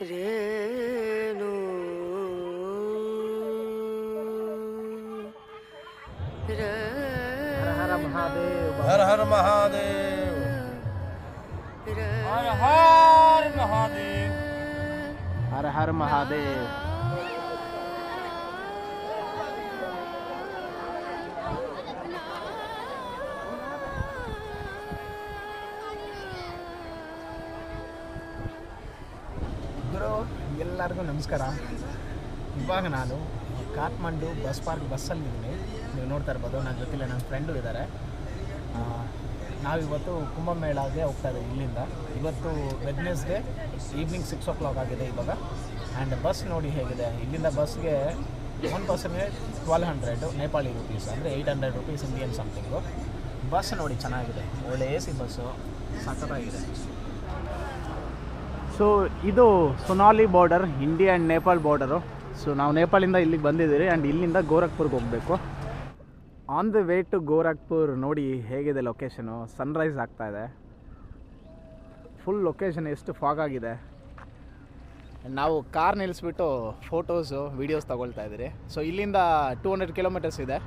ರೇಣು ಹರ ಹರ ಮಹಾದೇವ್, ಹರ ಹರ ಮಹಾದೇವ್, ಹರ ಹರ ಮಹಾದೇವ್, ಹರ ಹರ ಮಹಾದೇವ್. ಗುರು ಎಲ್ಲರಿಗೂ ನಮಸ್ಕಾರ. ಇವಾಗ ನಾನು ಕಾಠ್ಮಂಡು ಬಸ್ ಪಾರ್ಕ್ ಬಸ್ಸಲ್ಲಿದ್ದೀನಿ. ನೀವು ನೋಡ್ತಾ ಇರ್ಬೋದು, ನನ್ನ ಜೊತೆಲೆ ನನ್ನ ಫ್ರೆಂಡು ಇದ್ದಾರೆ. ನಾವಿವತ್ತು ಕುಂಭಮೇಳಗೆ ಹೋಗ್ತಾ ಇದ್ದೀವಿ ಇಲ್ಲಿಂದ. ಇವತ್ತು ವೆಡ್ನೆಸ್ಡೇ ಈವ್ನಿಂಗ್ 6 o'clock ಆಗಿದೆ ಇವಾಗ. ಆ್ಯಂಡ್ ಬಸ್ ನೋಡಿ ಹೇಗಿದೆ. ಇಲ್ಲಿಂದ ಬಸ್ಗೆ 1 ಪರ್ಸನ್ಗೆ 1200 ನೇಪಾಳಿ ರುಪೀಸ್, ಅಂದರೆ 800 ರುಪೀಸ್ ಇಂಡಿಯನ್ ಸಮಥಿಂಗು. ಬಸ್ ನೋಡಿ ಚೆನ್ನಾಗಿದೆ, ಒಳ್ಳೆ AC ಬಸ್ಸು, ಸಖತ್ತಾಗಿದೆ. ಸೊ ಇದು Sonauli border, India and Nepal border. So ನಾವು ನೇಪಾಳಿಂದ ಇಲ್ಲಿಗೆ ಬಂದಿದ್ದೀವಿ ಆ್ಯಂಡ್ ಇಲ್ಲಿಂದ ಗೋರಖ್ಪುರ್ಗೆ ಹೋಗಬೇಕು. On the way to Gorakhpur ನೋಡಿ ಹೇಗಿದೆ ಲೊಕೇಶನು. ಸನ್ರೈಸ್ ಆಗ್ತಾಯಿದೆ. ಫುಲ್ ಲೊಕೇಶನ್ ಎಷ್ಟು ಫಾಗ್ ಆಗಿದೆ. ನಾವು ಕಾರ್ ನಿಲ್ಲಿಸ್ಬಿಟ್ಟು ಫೋಟೋಸು ವೀಡಿಯೋಸ್ ತೊಗೊಳ್ತಾ ಇದ್ದೀರಿ. ಸೊ ಇಲ್ಲಿಂದ 200 ಕಿಲೋಮೀಟರ್ಸ್ ಇದೆ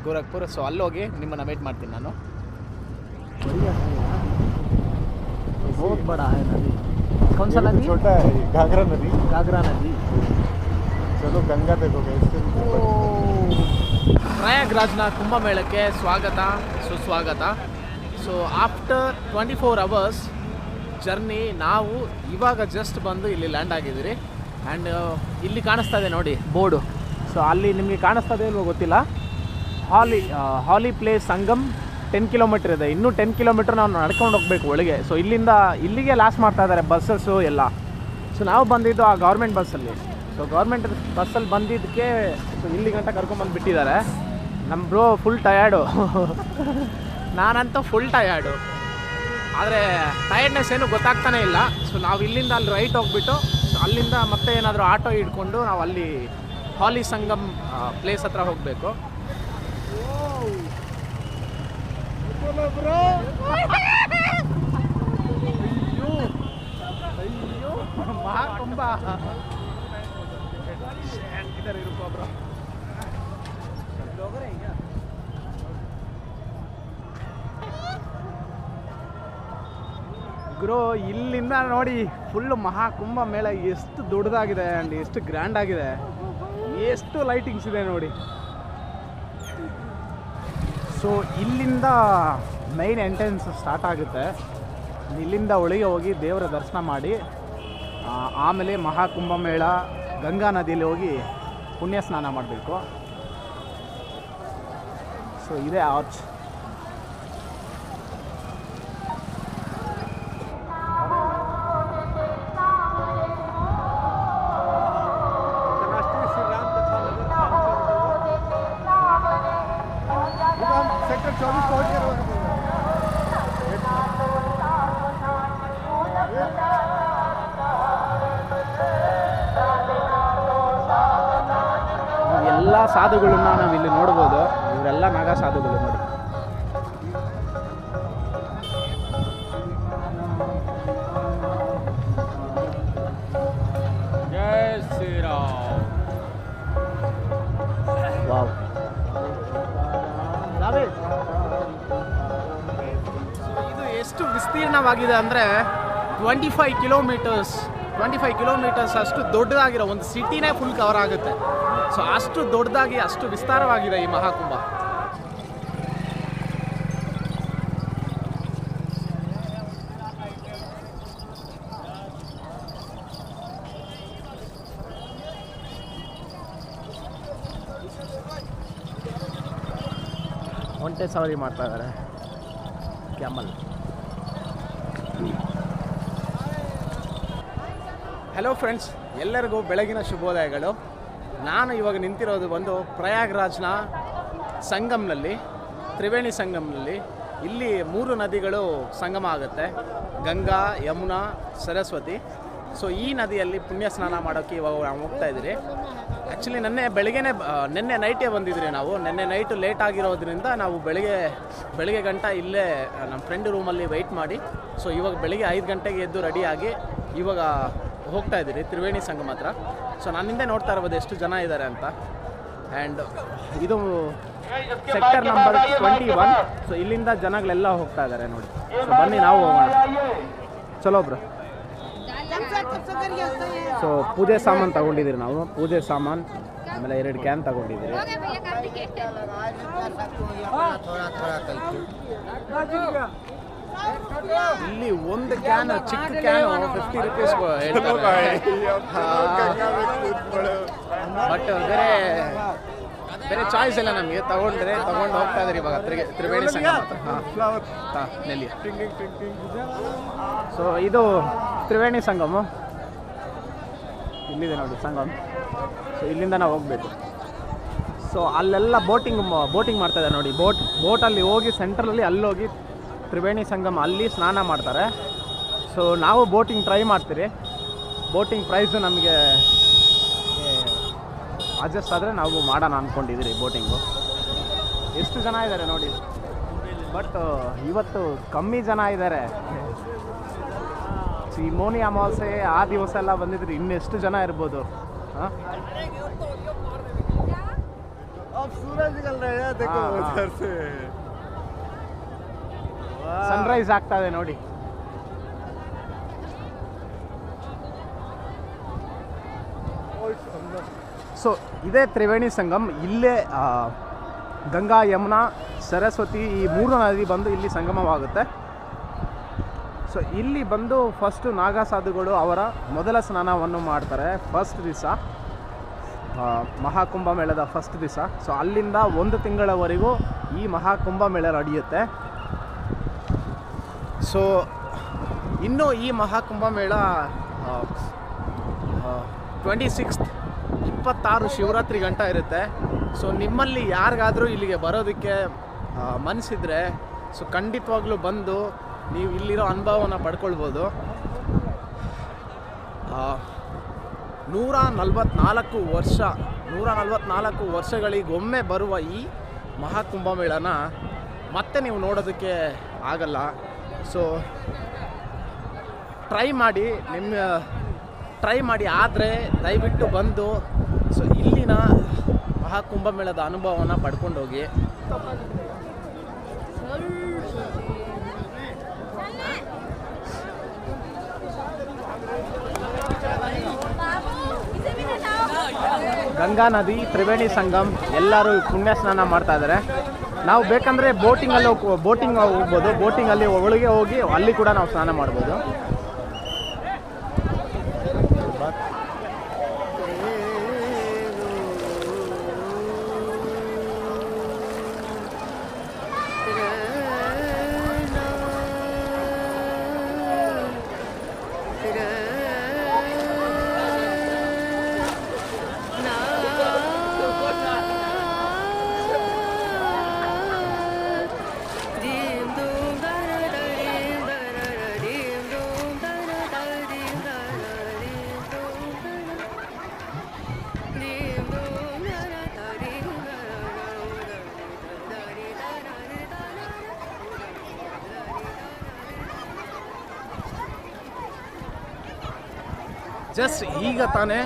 ಗೋರಖ್ಪುರ್. ಸೊ ಅಲ್ಲೋಗಿ ನಿಮ್ಮನ್ನು ಮೀಟ್ ಮಾಡ್ತೀನಿ ನಾನು. बहुत बड़ा है नदी. कौन सा नदी? छोटा है घाघरा नदी. घाघरा नदी. चलो गंगा देखोगे इससे. ಪ್ರಯಾಗ್ರಾಜ್ನ ಕುಂಭಮೇಳಕ್ಕೆ ಸ್ವಾಗತ ಸುಸ್ವಾಗತ. ಸೊ ಆಫ್ಟರ್ 24 hours ಜರ್ನಿ ನಾವು ಇವಾಗ ಜಸ್ಟ್ ಬಂದು ಇಲ್ಲಿ ಲ್ಯಾಂಡ್ ಆಗಿದ್ದೀರಿ. ಆ್ಯಂಡ್ ಇಲ್ಲಿ ಕಾಣಿಸ್ತಾ ಇದೆ ನೋಡಿ ಬೋರ್ಡು. ಸೊ ಅಲ್ಲಿ ನಿಮಗೆ ಕಾಣಿಸ್ತಾ ಇದೆ ಇಲ್ವೋ ಗೊತ್ತಿಲ್ಲ. ಹಾಲಿ ಪ್ಲೇಸ್ ಸಂಗಮ್ 10 ಕಿಲೋಮೀಟ್ರ್ ಇದೆ. ಇನ್ನೂ 10 ಕಿಲೋಮೀಟ್ರ್ ನಾವು ನಡ್ಕೊಂಡು ಹೋಗ್ಬೇಕು ಒಳಗೆ. ಸೊ ಇಲ್ಲಿಂದ ಇಲ್ಲಿಗೆ ಲಾಸ್ ಮಾಡ್ತಾ ಇದ್ದಾರೆ ಬಸ್ಸಸ್ಸು ಎಲ್ಲ. ಸೊ ನಾವು ಬಂದಿದ್ದು ಆ ಗೌರ್ಮೆಂಟ್ ಬಸ್ಸಲ್ಲಿ. ಸೊ ಗೌರ್ಮೆಂಟ್ ಬಸ್ಸಲ್ಲಿ ಬಂದಿದ್ದಕ್ಕೆ ಸೊ ಇಲ್ಲಿ ಗಂಟ ಕರ್ಕೊಂಬಂದು ಬಿಟ್ಟಿದ್ದಾರೆ. ನಮ್ಮ ಬ್ರೋ ಫುಲ್ ಟಯರ್ಡು, ನಾನಂತೂ ಫುಲ್ ಟಯರ್ಡು. ಆದರೆ ಟಯರ್ಡ್ನೆಸ್ ಏನು ಗೊತ್ತಾಗ್ತಾನೆ ಇಲ್ಲ. ಸೊ ನಾವು ಇಲ್ಲಿಂದ ಅಲ್ಲಿ ರೈಟ್ ಹೋಗ್ಬಿಟ್ಟು ಸೊ ಅಲ್ಲಿಂದ ಮತ್ತೆ ಏನಾದರೂ ಆಟೋ ಹಿಡ್ಕೊಂಡು ನಾವು ಅಲ್ಲಿ ಹಾಲಿ ಸಂಗಮ್ ಪ್ಲೇಸ್ ಹತ್ರ ಹೋಗಬೇಕು. ಬ್ರೋ ಅಯ್ಯೋ ಅಯ್ಯೋ ಮಹಾಕುಂಭ इधर रुको ब्रो. लोग रहे क्या? ಗುರು ಇಲ್ಲಿಂದ ನೋಡಿ ಫುಲ್ಲು ಮಹಾಕುಂಭ ಮೇಳ ಎಷ್ಟು ದೊಡ್ಡದಾಗಿದೆ ಆ್ಯಂಡ್ ಎಷ್ಟು ಗ್ರ್ಯಾಂಡ್ ಆಗಿದೆ. ಎಷ್ಟು ಲೈಟಿಂಗ್ಸ್ ಇದೆ ನೋಡಿ. ಸೊ ಇಲ್ಲಿಂದ ಮೈನ್ ಎಂಟ್ರೆನ್ಸ್ ಸ್ಟಾರ್ಟ್ ಆಗುತ್ತೆ. ಇಲ್ಲಿಂದ ಒಳಗೆ ಹೋಗಿ ದೇವರ ದರ್ಶನ ಮಾಡಿ ಆಮೇಲೆ ಮಹಾಕುಂಭ ಮೇಳ ಗಂಗಾ ನದಿಯಲ್ಲಿ ಹೋಗಿ ಪುಣ್ಯ ಸ್ನಾನ ಮಾಡಬೇಕು. ಸೊ ಇದೇ ಆರ್ಚ್. सेक्टर 24 पहुंच गए. ಎಲ್ಲ ಸಾಧುಗಳನ್ನ ನಾವು ಇಲ್ಲಿ ನೋಡ್ಬೋದು. ಇವರೆಲ್ಲ ನಾಗ ಸಾಧುಗಳು ನೋಡಿ. ಜೈ ಶ್ರೀರಾಮ್. ವಾವ್. ಇದು ಎಷ್ಟು ವಿಸ್ತೀರ್ಣವಾಗಿದೆ ಅಂದರೆ 25 ಕಿಲೋಮೀಟರ್ಸ್ ಅಷ್ಟು ದೊಡ್ಡದಾಗಿರೋ ಒಂದು ಸಿಟಿನೇ ಫುಲ್ ಕವರ್ ಆಗುತ್ತೆ. ಸೊ ಅಷ್ಟು ದೊಡ್ಡದಾಗಿ ಅಷ್ಟು ವಿಸ್ತಾರವಾಗಿದೆ ಈ ಮಹಾಕುಂಭ. ಒಂಟೆ ಸವಾರಿ ಮಾಡ್ತಾ ಇದ್ದಾರೆ ಕ್ಯಾಮಲ್. ಹಲೋ ಫ್ರೆಂಡ್ಸ್, ಎಲ್ಲರಿಗೂ ಬೆಳಗಿನ ಶುಭೋದಯಗಳು. ನಾನು ಇವಾಗ ನಿಂತಿರೋದು ಬಂದು ಪ್ರಯಾಗ್ರಾಜ್ನ ಸಂಗಮ್ನಲ್ಲಿ, ತ್ರಿವೇಣಿ ಸಂಗಮ್ನಲ್ಲಿ. ಇಲ್ಲಿ 3 ನದಿಗಳು ಸಂಗಮ ಆಗುತ್ತೆ, ಗಂಗಾ, ಯಮುನಾ, ಸರಸ್ವತಿ. ಸೊ ಈ ನದಿಯಲ್ಲಿ ಪುಣ್ಯ ಸ್ನಾನ ಮಾಡೋಕ್ಕೆ ಇವಾಗ ನಾವು ಹೋಗ್ತಾ ಇದ್ದೀರಿ. ಆ್ಯಕ್ಚುಲಿ ನಿನ್ನೆ ನೈಟೇ ಬಂದಿದ್ರಿ ನಾವು. ನಿನ್ನೆ ನೈಟು ಲೇಟ್ ಆಗಿರೋದ್ರಿಂದ ನಾವು ಬೆಳಿಗ್ಗೆ ಗಂಟ ಇಲ್ಲೇ ನಮ್ಮ ಫ್ರೆಂಡ್ ರೂಮಲ್ಲಿ ವೆಯ್ಟ್ ಮಾಡಿ ಸೊ ಇವಾಗ ಬೆಳಿಗ್ಗೆ 5 ಗಂಟೆಗೆ ಎದ್ದು ರೆಡಿಯಾಗಿ ಇವಾಗ ಹೋಗ್ತಾ ಇದ್ದೀರಿ ತ್ರಿವೇಣಿ ಸಂಗಮ ಹತ್ರ. ಸೊ ನಾನು ಹಿಂದೆ ನೋಡ್ತಾ ಇರ್ಬೋದು ಎಷ್ಟು ಜನ ಇದ್ದಾರೆ ಅಂತ. ಆ್ಯಂಡ್ ಇದು ಸೆಕ್ಟರ್ ನಂಬರ್ 21. ಸೊ ಇಲ್ಲಿಂದ ಜನಗಳೆಲ್ಲ ಹೋಗ್ತಾ ಇದ್ದಾರೆ ನೋಡಿ. ಸೊ ಬನ್ನಿ ನಾವು ಹೋಗೋಣ. ಚಲೋ ಬ್ರೋ. ಸೊ ಪೂಜೆ ಸಾಮಾನು ತಗೊಂಡಿದ್ದೀರಿ ನಾವು. ಪೂಜೆ ಸಾಮಾನು ಆಮೇಲೆ 2 ಕ್ಯಾನ್ ತಗೊಂಡಿದ್ದೀರಿ. ಇಲ್ಲಿ ಒಂದು ಕ್ಯಾನ್, ಚಿಕ್ಕ ಕ್ಯಾನ್ 50 ರೂಪೀಸ್ ಹೇಳ್ತಾರೆ. ಬಟ್ ಬೇರೆ ಚಾಯ್ಸ್ ಇಲ್ಲ ನಮಗೆ. ತಗೊಂಡು ಹೋಗ್ತಾ ಇದ್ರಿ ಇವಾಗ ತ್ರಿವೇಣಿ ಸಂಗಮ ಹತ್ರ. ಹಾಂ ನೆಲ್ಲಿ. ಸೊ ಇದು ತ್ರಿವೇಣಿ ಸಂಗಮ ಇಲ್ಲಿದೆ ನೋಡಿ ಸಂಗಮ. ಸೊ ಇಲ್ಲಿಂದ ನಾವು ಹೋಗಬೇಕು. ಸೊ ಅಲ್ಲೆಲ್ಲ ಬೋಟಿಂಗ್ ಮಾಡ್ತಾ ಇದ್ದಾರೆ ನೋಡಿ. ಬೋಟಲ್ಲಿ ಹೋಗಿ ಸೆಂಟ್ರಲ್ಲಿ ಅಲ್ಲೋಗಿ ತ್ರಿವೇಣಿ ಸಂಗಮ ಅಲ್ಲಿ ಸ್ನಾನ ಮಾಡ್ತಾರೆ. ಸೊ ನಾವು ಬೋಟಿಂಗ್ ಟ್ರೈ ಮಾಡ್ತೀರಿ. ಬೋಟಿಂಗ್ ಪ್ರೈಸು ನಮಗೆ ಅಡ್ಜಸ್ಟ್ ಆದರೆ ನಾವು ಮಾಡೋಣ ಅಂದ್ಕೊಂಡಿದ್ದೀರಿ ಬೋಟಿಂಗು. ಎಷ್ಟು ಜನ ಇದ್ದಾರೆ ನೋಡಿ. ಬಟ್ ಇವತ್ತು ಕಮ್ಮಿ ಜನ ಇದ್ದಾರೆ. ಈ ಮೋನಿ ಅಮಾವಾಸ್ಯೆ ಆ ದಿವಸ ಎಲ್ಲ ಬಂದಿದ್ರೆ ಇನ್ನೆಷ್ಟು ಜನ ಇರ್ಬೋದು. ಹಾಂ ಸನ್ರೈಸ್ ಆಗ್ತಾ ಇದೆ ನೋಡಿ. ಸೊ ಇದೇ ತ್ರಿವೇಣಿ ಸಂಗಮ್. ಇಲ್ಲೇ ಗಂಗಾ, ಯಮುನಾ, ಸರಸ್ವತಿ ಈ 3 ನದಿ ಬಂದು ಇಲ್ಲಿ ಸಂಗಮವಾಗುತ್ತೆ. ಸೊ ಇಲ್ಲಿ ಬಂದು ಫಸ್ಟು ನಾಗಾ ಸಾಧುಗಳು ಅವರ ಮೊದಲ ಸ್ನಾನವನ್ನು ಮಾಡ್ತಾರೆ ಫಸ್ಟ್ ದಿವಸ, ಮಹಾಕುಂಭಮೇಳದ ಫಸ್ಟ್ ದಿವಸ. ಸೊ ಅಲ್ಲಿಂದ 1 ತಿಂಗಳವರೆಗೂ ಈ ಮಹಾಕುಂಭಮೇಳ ನಡೆಯುತ್ತೆ. ಸೊ ಇನ್ನು ಈ ಮಹಾಕುಂಭಮೇಳ 26 ಶಿವರಾತ್ರಿ ಗಂಟ ಇರುತ್ತೆ. ಸೊ ನಿಮ್ಮಲ್ಲಿ ಯಾರಿಗಾದರೂ ಇಲ್ಲಿಗೆ ಬರೋದಕ್ಕೆ ಮನಸ್ಸಿದ್ರೆ ಸೊ ಖಂಡಿತವಾಗ್ಲೂ ಬಂದು ನೀವು ಇಲ್ಲಿರೋ ಅನುಭವವನ್ನು ಪಡ್ಕೊಳ್ಬೋದು. 144 ವರ್ಷಗಳಿಗೊಮ್ಮೆ ಬರುವ ಈ ಮಹಾಕುಂಭಮೇಳನ ಮತ್ತೆ ನೀವು ನೋಡೋದಕ್ಕೆ ಆಗಲ್ಲ. ಸೊ ಟ್ರೈ ಮಾಡಿ ಆದರೆ ದಯವಿಟ್ಟು ಬಂದು ಸೊ ಇಲ್ಲಿನ ಮಹಾಕುಂಭಮೇಳದ ಅನುಭವವನ್ನು ಪಡ್ಕೊಂಡೋಗಿ. ಗಂಗಾ ನದಿ, ತ್ರಿವೇಣಿ ಸಂಗಮ್ ಎಲ್ಲರೂ ಪುಣ್ಯ ಸ್ನಾನ ಮಾಡ್ತಾ ಇದ್ದಾರೆ. ನಾವು ಬೇಕಂದರೆ ಬೋಟಿಂಗ್ ಹೋಗ್ಬೋದು. ಬೋಟಿಂಗಲ್ಲಿ ಒಳಗೆ ಹೋಗಿ ಅಲ್ಲಿ ಕೂಡ ನಾವು ಸ್ನಾನ ಮಾಡ್ಬೋದು. ಜಸ್ಟ್ ಈಗ ತಾನೇ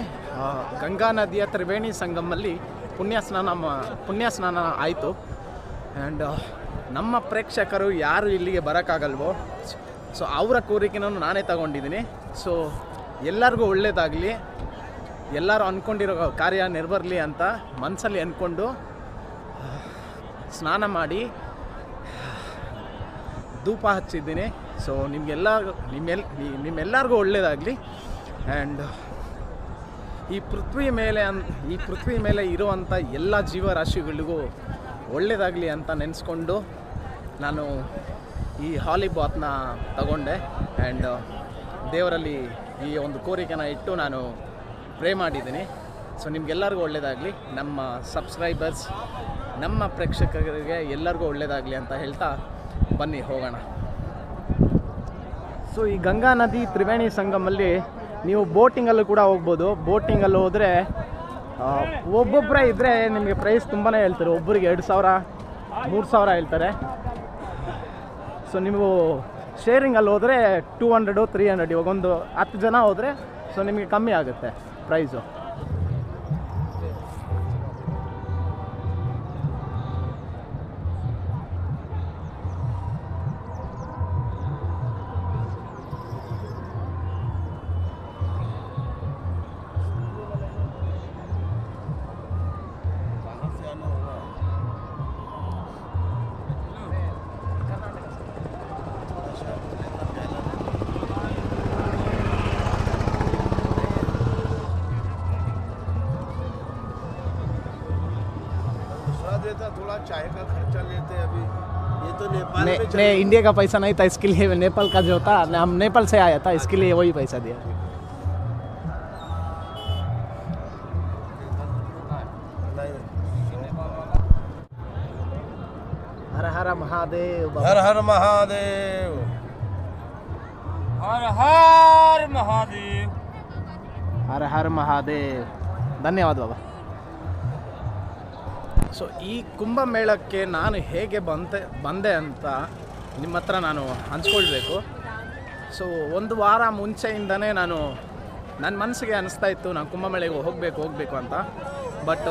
ಗಂಗಾ ನದಿಯ ತ್ರಿವೇಣಿ ಸಂಗಮಲ್ಲಿ ಪುಣ್ಯ ಸ್ನಾನ ಆಯಿತು. ಆ್ಯಂಡ್ ನಮ್ಮ ಪ್ರೇಕ್ಷಕರು ಯಾರು ಇಲ್ಲಿಗೆ ಬರೋಕ್ಕಾಗಲ್ವೋ ಸೊ ಅವರ ಕೋರಿಕೆನೂ ನಾನೇ ತಗೊಂಡಿದ್ದೀನಿ. ಸೊ ಎಲ್ಲರಿಗೂ ಒಳ್ಳೆಯದಾಗಲಿ, ಎಲ್ಲರೂ ಅಂದ್ಕೊಂಡಿರೋ ಕಾರ್ಯ ನೆರವೇರಲಿ ಅಂತ ಮನಸ್ಸಲ್ಲಿ ಅಂದ್ಕೊಂಡು ಸ್ನಾನ ಮಾಡಿ ಧೂಪ ಹಚ್ಚಿದ್ದೀನಿ. ಸೊ ನಿಮ್ಮೆಲ್ಲರಿಗೂ ಒಳ್ಳೆಯದಾಗಲಿ. ಆ್ಯಂಡ್ ಈ ಪೃಥ್ವಿ ಮೇಲೆ ಇರುವಂಥ ಎಲ್ಲ ಜೀವರಾಶಿಗಳಿಗೂ ಒಳ್ಳೆಯದಾಗಲಿ ಅಂತ ನೆನೆಸ್ಕೊಂಡು ನಾನು ಈ ಹಾಲಿ ಬಾತ್ನ ತಗೊಂಡೆ. ಆ್ಯಂಡ್ ದೇವರಲ್ಲಿ ಈ ಒಂದು ಕೋರಿಕೆನ ಇಟ್ಟು ನಾನು ಪ್ರೇ ಮಾಡಿದ್ದೀನಿ. ಸೊ ನಿಮಗೆಲ್ಲರಿಗೂ ಒಳ್ಳೆಯದಾಗಲಿ, ನಮ್ಮ ಸಬ್ಸ್ಕ್ರೈಬರ್ಸ್, ನಮ್ಮ ಪ್ರೇಕ್ಷಕರಿಗೆ ಎಲ್ಲರಿಗೂ ಒಳ್ಳೆಯದಾಗಲಿ ಅಂತ ಹೇಳ್ತಾ ಬನ್ನಿ ಹೋಗೋಣ. ಸೊ ಈ ಗಂಗಾ ನದಿ ತ್ರಿವೇಣಿ ಸಂಗಮಲ್ಲಿ ನೀವು ಬೋಟಿಂಗಲ್ಲೂ ಕೂಡ ಹೋಗ್ಬೋದು. ಬೋಟಿಂಗಲ್ಲಿ ಹೋದರೆ ಒಬ್ಬೊಬ್ಬರೇ ಇದ್ದರೆ ನಿಮಗೆ ಪ್ರೈಸ್ ತುಂಬಾ ಹೇಳ್ತಾರೆ. ಒಬ್ಬರಿಗೆ 2,000 3,000 ಹೇಳ್ತಾರೆ. ಸೊ ನೀವು ಶೇರಿಂಗಲ್ಲಿ ಹೋದರೆ 200 300. ಇವಾಗ ಒಂದು 10 ಜನ ಹೋದರೆ ಸೊ ನಿಮಗೆ ಕಮ್ಮಿ ಆಗುತ್ತೆ ಪ್ರೈಸು. देता थोड़ा चाय का खर्चा लेते अभी ये तो नेपाल में नहीं, इंडिया का पैसा नहीं था, इसके लिए नेपाल का जो था, हम नेपाल से आया था, इसके लिए वही पैसा दिया. हर हर महादेव, हर हर महादेव, हर हर महादेव, हर हर महादेव. ಧನ್ಯವಾದ ಬಾಬಾ. ಸೊ ಈ ಕುಂಭಮೇಳಕ್ಕೆ ನಾನು ಹೇಗೆ ಬಂದೆ ಅಂತ ನಿಮ್ಮ ಹತ್ರ ನಾನು ಹಂಚ್ಕೊಳ್ಬೇಕು. ಸೊ ಒಂದು ವಾರ ಮುಂಚೆಯಿಂದನೇ ನನ್ನ ಮನಸ್ಸಿಗೆ ಅನಿಸ್ತಾ ಇತ್ತು ನಾನು ಕುಂಭಮೇಳೆಗೆ ಹೋಗಬೇಕು ಅಂತ. ಬಟ್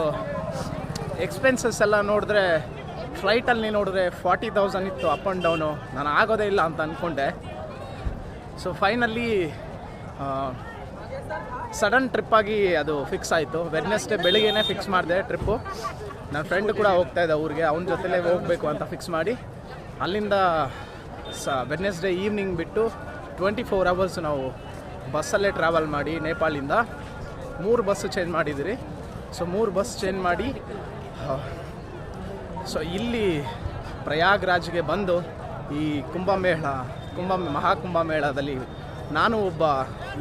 ಎಕ್ಸ್ಪೆನ್ಸಸ್ ಎಲ್ಲ ನೋಡಿದ್ರೆ ಫ್ಲೈಟಲ್ಲಿ ನೋಡಿದ್ರೆ 40,000 ಇತ್ತು ಅಪ್ ಆ್ಯಂಡ್ ಡೌನು. ನಾನು ಆಗೋದೇ ಇಲ್ಲ ಅಂತ ಅಂದ್ಕೊಂಡೆ. ಸೊ ಫೈನಲಿ ಸಡನ್ ಟ್ರಿಪ್ಪಾಗಿ ಅದು ಫಿಕ್ಸ್ ಆಯಿತು. ವೆಡ್ನೆಸ್ಡೇ ಬೆಳಿಗ್ಗೆನೇ ಫಿಕ್ಸ್ ಮಾಡಿದೆ ಟ್ರಿಪ್ಪು. ನನ್ನ ಫ್ರೆಂಡ್ ಕೂಡ ಹೋಗ್ತಾಯಿದ್ದ ಊರಿಗೆ, ಅವನ ಜೊತೆಲೇ ಹೋಗಬೇಕು ಅಂತ ಫಿಕ್ಸ್ ಮಾಡಿ ಅಲ್ಲಿಂದ ವೆಡ್ನೆಸ್ಡೇ ಈವ್ನಿಂಗ್ ಬಿಟ್ಟು 24 ಅವರ್ಸ್ ನಾವು ಬಸ್ಸಲ್ಲೇ ಟ್ರಾವೆಲ್ ಮಾಡಿ ನೇಪಾಳಿಂದ 3 ಬಸ್ಸು ಚೇಂಜ್ ಮಾಡಿದಿರಿ. ಸೊ 3 ಬಸ್ ಚೇಂಜ್ ಮಾಡಿ ಸೊ ಇಲ್ಲಿ ಪ್ರಯಾಗ್ರಾಜ್ಗೆ ಬಂದು ಈ ಮಹಾಕುಂಭಮೇಳದಲ್ಲಿ ನಾನು ಒಬ್ಬ,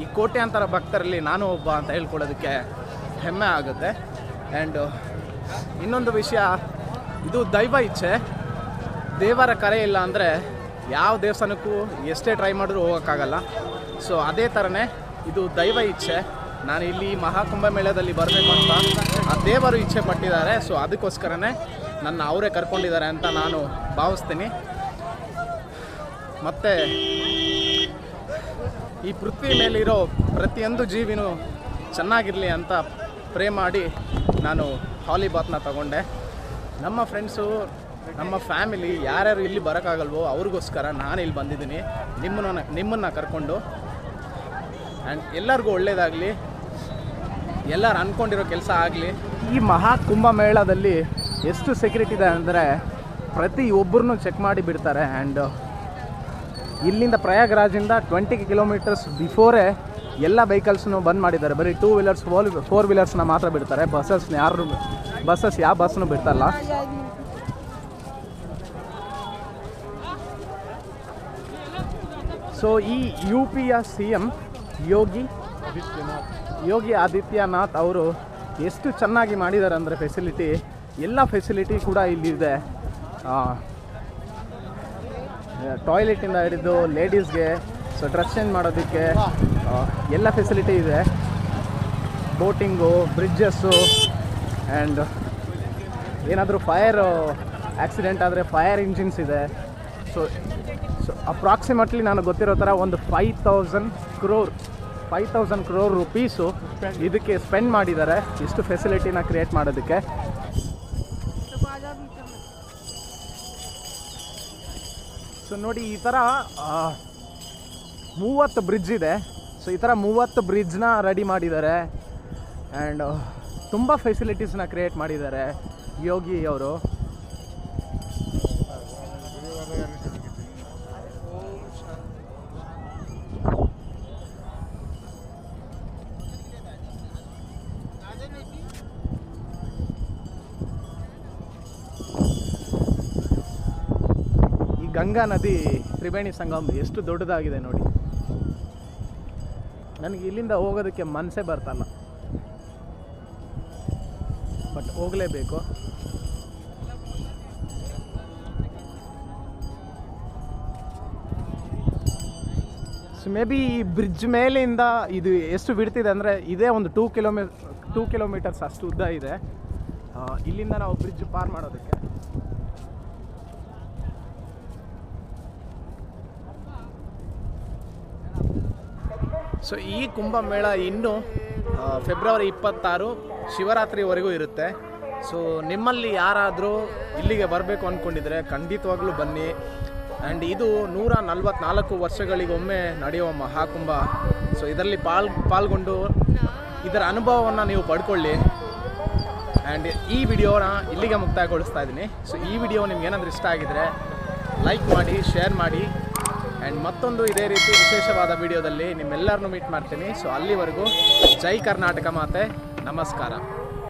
ಈ ಕೋಟ್ಯಾಂತರ ಭಕ್ತರಲ್ಲಿ ನಾನು ಒಬ್ಬ ಅಂತ ಹೇಳ್ಕೊಳ್ಳೋದಕ್ಕೆ ಹೆಮ್ಮೆ ಆಗುತ್ತೆ. ಆ್ಯಂಡ್ ಇನ್ನೊಂದು ವಿಷಯ, ಇದು ದೈವ ಇಚ್ಛೆ. ದೇವರ ಕರೆ ಇಲ್ಲ ಅಂದರೆ ಯಾವ ದೇವಸ್ಥಾನಕ್ಕೂ ಎಷ್ಟೇ ಟ್ರೈ ಮಾಡಿದ್ರೂ ಹೋಗೋಕ್ಕಾಗಲ್ಲ. ಸೊ ಅದೇ ಥರನೇ ಇದು ದೈವ ಇಚ್ಛೆ. ನಾನು ಇಲ್ಲಿ ಮಹಾಕುಂಭಮೇಳದಲ್ಲಿ ಬರಬೇಕು ಅಂತ ಆ ದೇವರು ಇಚ್ಛೆ ಪಟ್ಟಿದ್ದಾರೆ. ಸೊ ಅದಕ್ಕೋಸ್ಕರನೇ ನನ್ನ ಅವರೇ ಕರ್ಕೊಂಡಿದ್ದಾರೆ ಅಂತ ನಾನು ಭಾವಿಸ್ತೀನಿ. ಮತ್ತು ಈ ಪೃಥ್ವಿ ಮೇಲಿರೋ ಪ್ರತಿಯೊಂದು ಜೀವಿನೂ ಚೆನ್ನಾಗಿರಲಿ ಅಂತ ಪ್ರೇ ಮಾಡಿ ನಾನು ಹಾಲಿಬಾತ್ನ ತಗೊಂಡೆ. ನಮ್ಮ ಫ್ರೆಂಡ್ಸು, ನಮ್ಮ ಫ್ಯಾಮಿಲಿ ಯಾರ್ಯಾರು ಇಲ್ಲಿ ಬರೋಕ್ಕಾಗಲ್ವೋ ಅವ್ರಿಗೋಸ್ಕರ ನಾನು ಇಲ್ಲಿ ಬಂದಿದ್ದೀನಿ ನಿಮ್ಮನ್ನು ಕರ್ಕೊಂಡು. ಆ್ಯಂಡ್ ಎಲ್ಲರಿಗೂ ಒಳ್ಳೆಯದಾಗಲಿ, ಎಲ್ಲರೂ ಅಂದ್ಕೊಂಡಿರೋ ಕೆಲಸ ಆಗಲಿ. ಈ ಮಹಾಕುಂಭಮೇಳದಲ್ಲಿ ಎಷ್ಟು ಸೆಕ್ಯೂರಿಟಿ ಇದೆ ಅಂದರೆ ಪ್ರತಿಯೊಬ್ಬರನ್ನೂ ಚೆಕ್ ಮಾಡಿ ಬಿಡ್ತಾರೆ. ಆ್ಯಂಡ್ ಇಲ್ಲಿಂದ ಪ್ರಯಾಗ್ರಾಜಿಂದ 20 ಕಿಲೋಮೀಟರ್ಸ್ ಬಿಫೋರೇ ಎಲ್ಲ ವೆಹಿಕಲ್ಸ್ನು ಬಂದ್ ಮಾಡಿದ್ದಾರೆ. ಬರೀ 2 ವೀಲರ್ಸ್ 4 ವೀಲರ್ಸ್ನ ಮಾತ್ರ ಬಿಡ್ತಾರೆ. ಬಸ್ಸಸ್ ಯಾವ ಬಸ್ನು ಬಿಡ್ತಲ್ಲ. ಸೊ ಈ UPಯ CM ಯೋಗಿ ಆದಿತ್ಯನಾಥ್ ಅವರು ಎಷ್ಟು ಚೆನ್ನಾಗಿ ಮಾಡಿದ್ದಾರೆ ಅಂದರೆ ಫೆಸಿಲಿಟಿ, ಎಲ್ಲ ಫೆಸಿಲಿಟಿ ಕೂಡ ಇಲ್ಲಿದೆ. ಟಾಯ್ಲೆಟಿಂದ ಹಿಡಿದು ಲೇಡೀಸ್ಗೆ ಸೊ ಡ್ರೆಸ್ ಚೇಂಜ್ ಮಾಡೋದಕ್ಕೆ ಎಲ್ಲ ಫೆಸಿಲಿಟಿ ಇದೆ. ಬೋಟಿಂಗು, ಬ್ರಿಡ್ಜಸ್ಸು, ಆ್ಯಂಡ್ ಏನಾದರೂ ಫೈರ್ ಆಕ್ಸಿಡೆಂಟ್ ಆದರೆ ಫೈರ್ ಇಂಜಿನ್ಸ್ ಇದೆ. ಸೊ ಅಪ್ರಾಕ್ಸಿಮೇಟ್ಲಿ ನನಗೆ ಗೊತ್ತಿರೋ ಥರ ಒಂದು 5,000 crore ರುಪೀಸು ಇದಕ್ಕೆ ಸ್ಪೆಂಡ್ ಮಾಡಿದ್ದಾರೆ ಇಷ್ಟು ಫೆಸಿಲಿಟಿನ ಕ್ರಿಯೇಟ್ ಮಾಡೋದಕ್ಕೆ. ಸೊ ನೋಡಿ, ಈ ಥರ 30 ಬ್ರಿಡ್ಜ್ ಇದೆ. ಸೊ ಈ ಥರ 30 ಬ್ರಿಡ್ಜ್ನ ರೆಡಿ ಮಾಡಿದ್ದಾರೆ. ಆ್ಯಂಡ್ ತುಂಬ ಫೆಸಿಲಿಟೀಸ್ನ ಕ್ರಿಯೇಟ್ ಮಾಡಿದ್ದಾರೆ ಯೋಗಿ ಅವರು. ಗಂಗಾ ನದಿ ತ್ರಿವೇಣಿ ಸಂಗಮ ಎಷ್ಟು ದೊಡ್ಡದಾಗಿದೆ ನೋಡಿ. ನನಗೆ ಇಲ್ಲಿಂದ ಹೋಗೋದಕ್ಕೆ ಮನಸ್ಸೇ ಬರ್ತಲ್ಲ, ಬಟ್ ಹೋಗಲೇಬೇಕು. ಸೊ ಮೇ ಬಿ ಈ ಬ್ರಿಡ್ಜ್ ಮೇಲಿಂದ ಇದು ಎಷ್ಟು ಬಿಡ್ತಿದೆ ಅಂದರೆ ಇದೇ ಒಂದು 2 ಕಿಲೋಮೀಟರ್ಸ್ ಅಷ್ಟು ಉದ್ದ ಇದೆ ಇಲ್ಲಿಂದ ನಾವು ಬ್ರಿಡ್ಜ್ ಪಾರ್ ಮಾಡೋದಕ್ಕೆ. ಸೊ ಈ ಕುಂಭಮೇಳ ಇನ್ನು ಫೆಬ್ರವರಿ 26 ಶಿವರಾತ್ರಿವರೆಗೂ ಇರುತ್ತೆ. ಸೊ ನಿಮ್ಮಲ್ಲಿ ಯಾರಾದರೂ ಇಲ್ಲಿಗೆ ಬರಬೇಕು ಅಂದ್ಕೊಂಡಿದ್ರೆ ಖಂಡಿತವಾಗ್ಲೂ ಬನ್ನಿ. ಆ್ಯಂಡ್ ಇದು 144 ವರ್ಷಗಳಿಗೊಮ್ಮೆ ನಡೆಯುವ ಮಹಾಕುಂಭ. ಸೊ ಇದರಲ್ಲಿ ಪಾಲ್ಗೊಂಡು ಇದರ ಅನುಭವವನ್ನು ನೀವು ಪಡ್ಕೊಳ್ಳಿ. ಆ್ಯಂಡ್ ಈ ವಿಡಿಯೋನ ಇಲ್ಲಿಗೆ ಮುಕ್ತಾಯಗೊಳಿಸ್ತಾ ಇದ್ದೀನಿ. ಸೊ ಈ ವಿಡಿಯೋ ನಿಮ್ಗೆ ಏನಾದರೂ ಇಷ್ಟ ಆಗಿದರೆ ಲೈಕ್ ಮಾಡಿ, ಶೇರ್ ಮಾಡಿ. ಆ್ಯಂಡ್ ಮತ್ತೊಂದು ಇದೇ ರೀತಿ ವಿಶೇಷವಾದ ವಿಡಿಯೋದಲ್ಲಿ ನಿಮ್ಮೆಲ್ಲರನ್ನೂ ಮೀಟ್ ಮಾಡ್ತೀನಿ. ಸೊ ಅಲ್ಲಿವರೆಗೂ ಜೈ ಕರ್ನಾಟಕ ಮಾತೆ, ನಮಸ್ಕಾರ.